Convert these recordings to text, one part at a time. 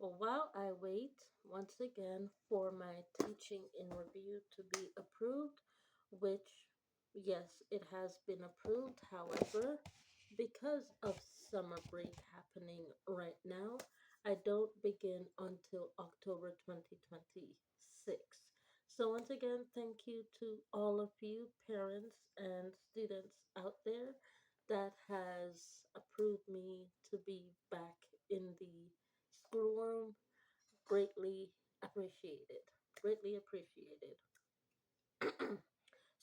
While I wait once again for my teaching in review to be approved, which, yes, it has been approved. However, because of summer break happening right now, I don't begin until October 2026. So, once again, thank you to all of you, parents and students out there, that has approved me to be back in the schoolroom. Greatly appreciated. Greatly appreciated.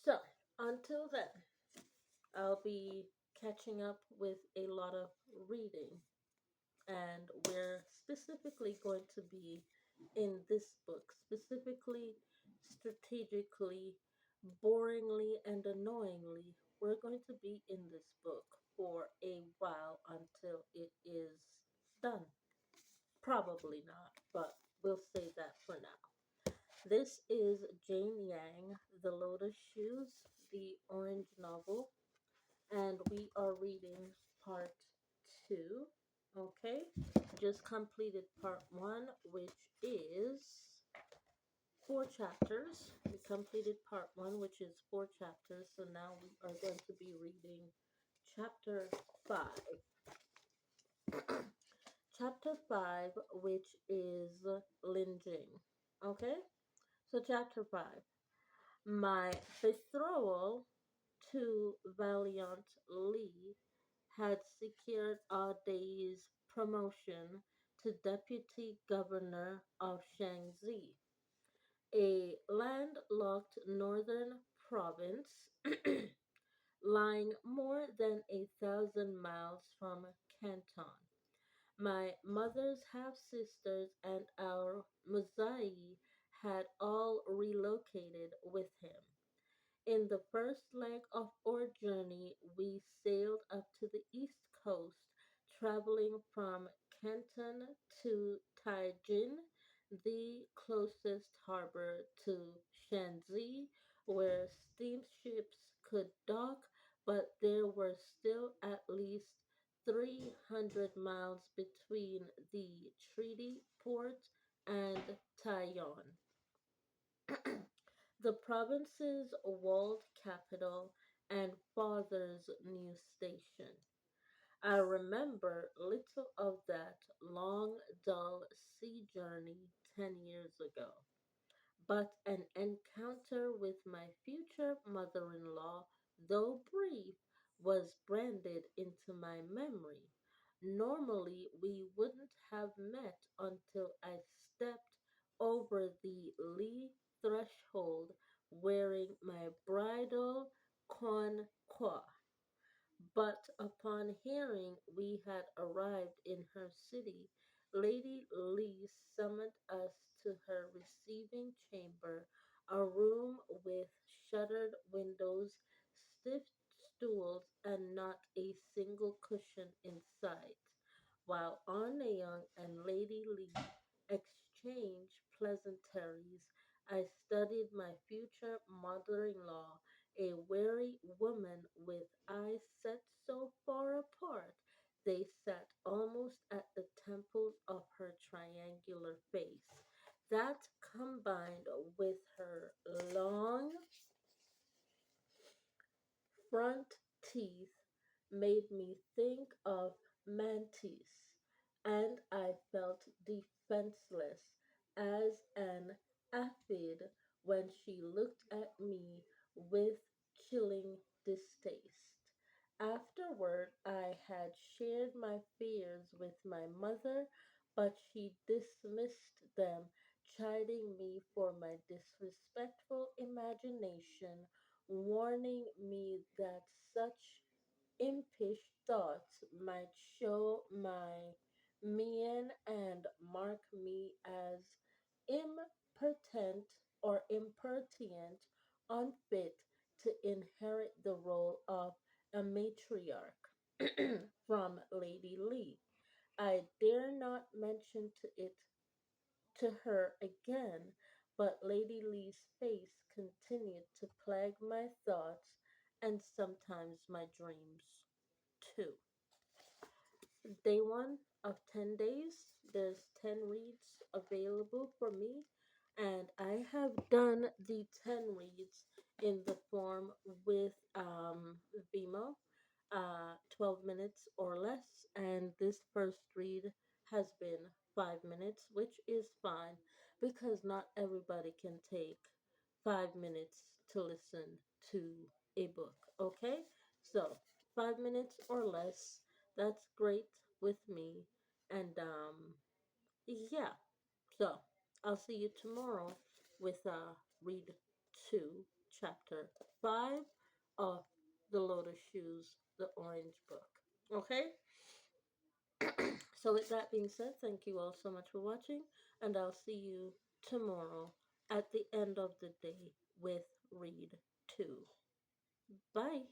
So, until then, I'll be catching up with a lot of reading, and we're specifically going to be in this book, specifically, strategically, boringly, and annoyingly. We're going to be in this book for a while until it is done. Probably not, but we'll say that for now. This is Jane Yang, The Lotus Shoes, the Orange Novel, and we are reading part two. Okay, just completed part one, which is four chapters. We completed part one, which is four chapters, so now we are going to be reading chapter five. Chapter 5, which is lynching. Okay? So, chapter 5. My betrothal to Valiant Lee had secured a day's promotion to Deputy Governor of Shaanxi, a landlocked northern province lying more than 1,000 miles from Canton. My mother's half sisters and our Muzai had all relocated with him. In the first leg of our journey, we sailed up to the east coast, traveling from Canton to Taijin, the closest harbor to Shanxi, where steamships could dock, but there were still at least 300 miles between the treaty port and Taiwan, the province's walled capital and father's new station. I remember little of that long, dull sea journey 10 years ago, but an encounter with my future mother in law, though brief, was branded into my memory. Normally, we wouldn't have met until I stepped over the Lee threshold wearing my bridal concours. But upon hearing we had arrived in her city, Lady Lee summoned us to her receiving chamber, a room with shuttered windows, stiff stools, and not a single cushion in sight. While Anna Young and Lady Lee exchanged pleasantries, I studied my future mother in law, a weary woman with eyes set so far apart they sat almost at the temples of her triangular face. That combined with her long front teeth made me think of Mantis, and I felt defenseless as an aphid when she looked at me with chilling distaste. Afterward, I had shared my fears with my mother, but she dismissed them, chiding me for my disrespectful imagination, warning me that such impish thoughts might show my mien and mark me as impertinent or impertinent, unfit to inherit the role of a matriarch from Lady Lee. I dare not mention to her again, but Lady Lee's face continued to plague my thoughts and sometimes my dreams too. Day one of 10 days. There's 10 reads available for me, and I have done the 10 reads in the form with Vimo, 12 minutes or less, and this first read has been 5 minutes, which is fine because not everybody can take 5 minutes to listen to a book. Okay, so 5 minutes or less, that's great with me. And yeah, so I'll see you tomorrow with read 2, chapter 5 of The Lotus Shoes, the Orange Book. Okay? So with that being said, thank you all so much for watching, and I'll see you tomorrow at the end of the day with read 2. Bye.